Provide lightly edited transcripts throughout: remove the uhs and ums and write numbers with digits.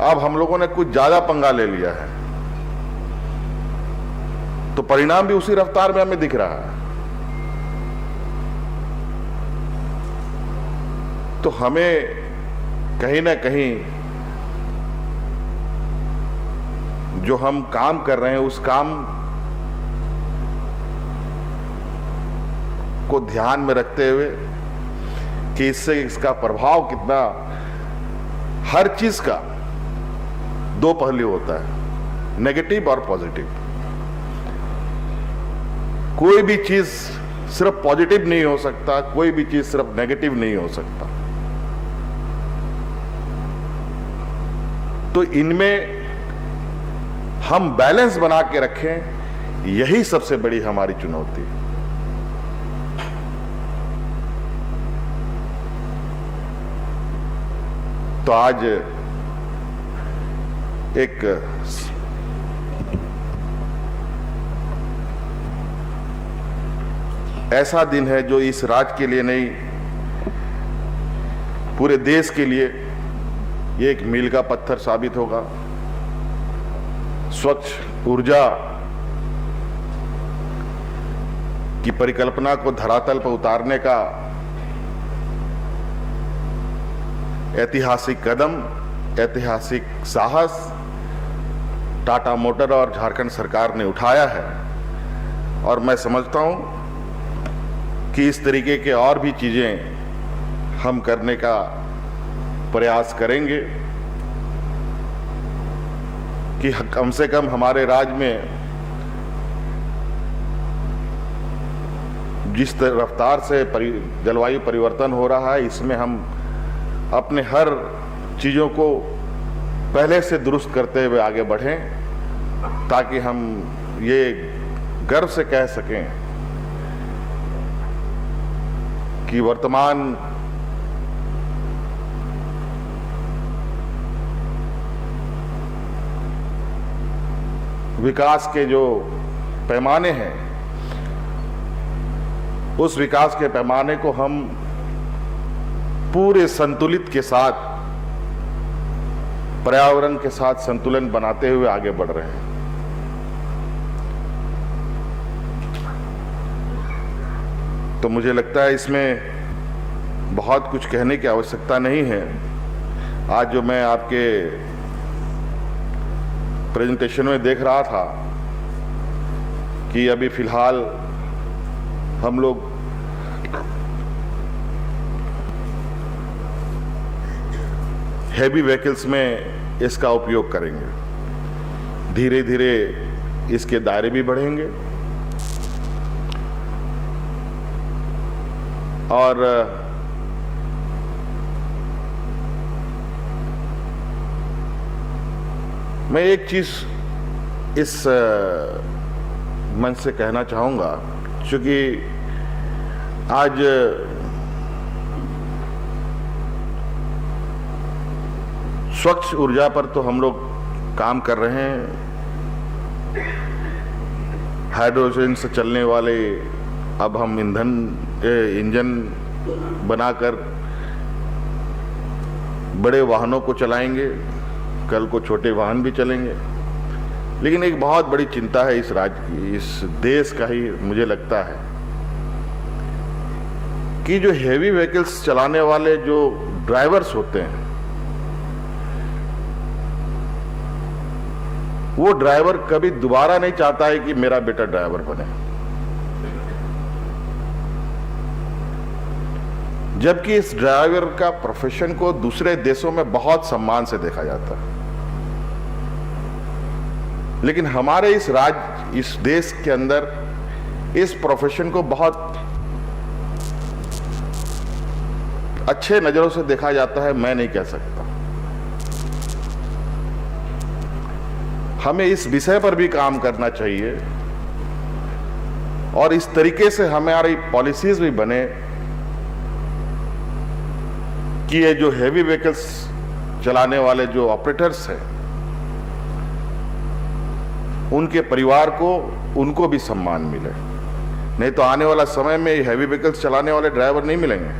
अब हम लोगों ने कुछ ज्यादा पंगा ले लिया है, तो परिणाम भी उसी रफ्तार में हमें दिख रहा है। तो हमें कहीं ना कहीं जो हम काम कर रहे हैं उस काम को ध्यान में रखते हुए कि इससे इसका प्रभाव कितना, हर चीज का दो पहलू होता है, नेगेटिव और पॉजिटिव। कोई भी चीज सिर्फ पॉजिटिव नहीं हो सकता, कोई भी चीज सिर्फ नेगेटिव नहीं हो सकता। तो इनमें हम बैलेंस बना के रखें, यही सबसे बड़ी हमारी चुनौती है। तो आज एक ऐसा दिन है जो इस राज्य के लिए नहीं, पूरे देश के लिए ये एक मील का पत्थर साबित होगा। स्वच्छ ऊर्जा की परिकल्पना को धरातल पर उतारने का ऐतिहासिक कदम, ऐतिहासिक साहस टाटा मोटर और झारखंड सरकार ने उठाया है। और मैं समझता हूं कि इस तरीके के और भी चीजें हम करने का प्रयास करेंगे कि कम से कम हमारे राज्य में जिस रफ्तार से जलवायु परिवर्तन हो रहा है, इसमें हम अपने हर चीजों को पहले से दुरुस्त करते हुए आगे बढ़ें, ताकि हम ये गर्व से कह सकें कि वर्तमान विकास के जो पैमाने हैं, उस विकास के पैमाने को हम पूरे संतुलित के साथ, पर्यावरण के साथ संतुलन बनाते हुए आगे बढ़ रहे हैं। तो मुझे लगता है इसमें बहुत कुछ कहने की आवश्यकता नहीं है। आज जो मैं आपके प्रेजेंटेशन में देख रहा था कि अभी फिलहाल हम लोग हैवी व्हीकल्स में इसका उपयोग करेंगे, धीरे धीरे इसके दायरे भी बढ़ेंगे और मैं एक चीज इस मंच से कहना चाहूंगा, क्योंकि आज स्वच्छ ऊर्जा पर तो हम लोग काम कर रहे हैं। हाइड्रोजन से चलने वाले अब हम इंजन बनाकर बड़े वाहनों को चलाएंगे, कल को छोटे वाहन भी चलेंगे। लेकिन एक बहुत बड़ी चिंता है इस राज्य की, इस देश का ही मुझे लगता है कि जो हेवी व्हीकल्स चलाने वाले जो ड्राइवर्स होते हैं, वो ड्राइवर कभी दोबारा नहीं चाहता है कि मेरा बेटा ड्राइवर बने, जबकि इस ड्राइवर का प्रोफेशन को दूसरे देशों में बहुत सम्मान से देखा जाता है। लेकिन हमारे इस राज्य, इस देश के अंदर इस प्रोफेशन को बहुत अच्छे नजरों से देखा जाता है, मैं नहीं कह सकता। हमें इस विषय पर भी काम करना चाहिए और इस तरीके से हमारी पॉलिसीज भी बने कि ये जो हेवी व्हीकल्स चलाने वाले जो ऑपरेटर्स हैं, उनके परिवार को, उनको भी सम्मान मिले। नहीं तो आने वाला समय में हेवी व्हीकल्स चलाने वाले ड्राइवर नहीं मिलेंगे।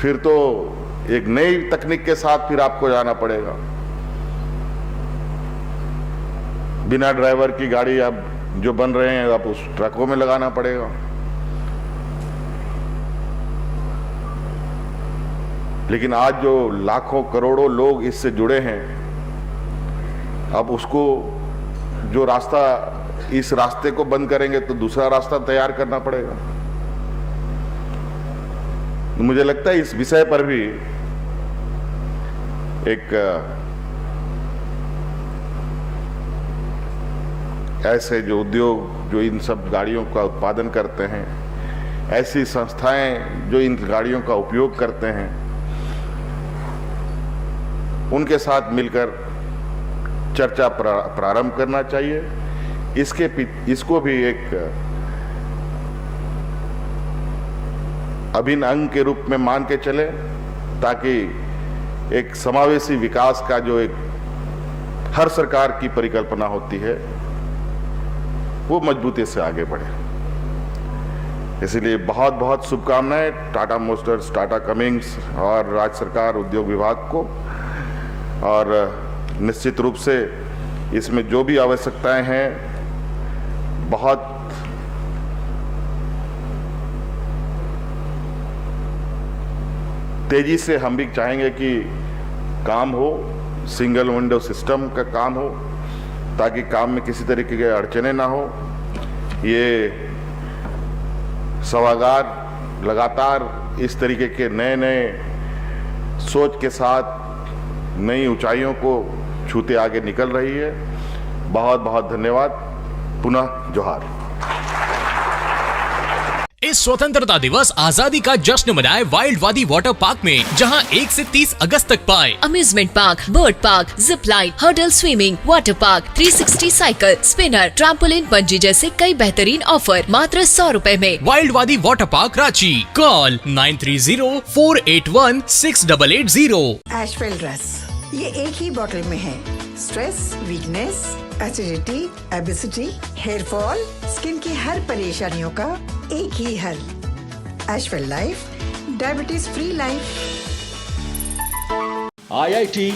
फिर तो एक नई तकनीक के साथ फिर आपको जाना पड़ेगा। बिना ड्राइवर की गाड़ी अब जो बन रहे हैं अब उस ट्रकों में लगाना पड़ेगा। लेकिन आज जो लाखों करोड़ों लोग इससे जुड़े हैं, अब उसको जो रास्ता, इस रास्ते को बंद करेंगे तो दूसरा रास्ता तैयार करना पड़ेगा। मुझे लगता है इस विषय पर भी एक ऐसे जो उद्योग जो इन सब गाड़ियों का उत्पादन करते हैं, ऐसी संस्थाएं जो इन गाड़ियों का उपयोग करते हैं, उनके साथ मिलकर चर्चा प्रारंभ करना चाहिए। इसको भी एक अभिन्न अंग के रूप में मान के चले, ताकि एक समावेशी विकास का जो एक हर सरकार की परिकल्पना होती है वो मजबूती से आगे बढ़े। इसलिए बहुत बहुत शुभकामनाएं टाटा मोटर्स, टाटा कमिंस और राज्य सरकार उद्योग विभाग को। और निश्चित रूप से इसमें जो भी आवश्यकताएं हैं, बहुत तेजी से हम भी चाहेंगे कि काम हो, सिंगल विंडो सिस्टम का काम हो, ताकि काम में किसी तरीके की अड़चने ना हो। ये सभागार लगातार इस तरीके के नए नए सोच के साथ नई ऊंचाइयों को छूते आगे निकल रही है। बहुत बहुत धन्यवाद। पुनः जोहार। इस स्वतंत्रता दिवस आजादी का जश्न मनाए वाइल्ड वादी वाटर पार्क में, जहां 1 से 30 अगस्त तक पाए amusement park, bird park, zip line, hurdle swimming, water park, 360 cycle, spinner, trampoline, bungee जैसे कई बेहतरीन ऑफर मात्र 100 रुपए में। Wild Wadi water park Ranchi. Call 9304816880। Ashwell रस, ये एक ही बोतल में है। Stress, weakness, acidity, obesity, hair fall, skin की हर परेशानियों का एक ही हल। Ashwell life, diabetes free life. IIT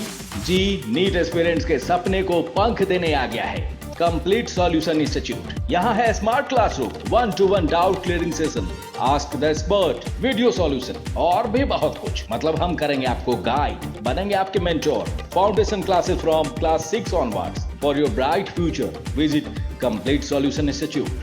JEE NEET aspirants के सपने को पंख देने आ गया है। Complete solution institute. यहाँ है smart classroom, 1-to-1 doubt clearing session, ask the expert, video solution और भी बहुत कुछ। मतलब हम करेंगे आपको गाइड, बनेंगे आपके mentor. Foundation classes from class 6 onwards for your bright future. Visit complete solution institute.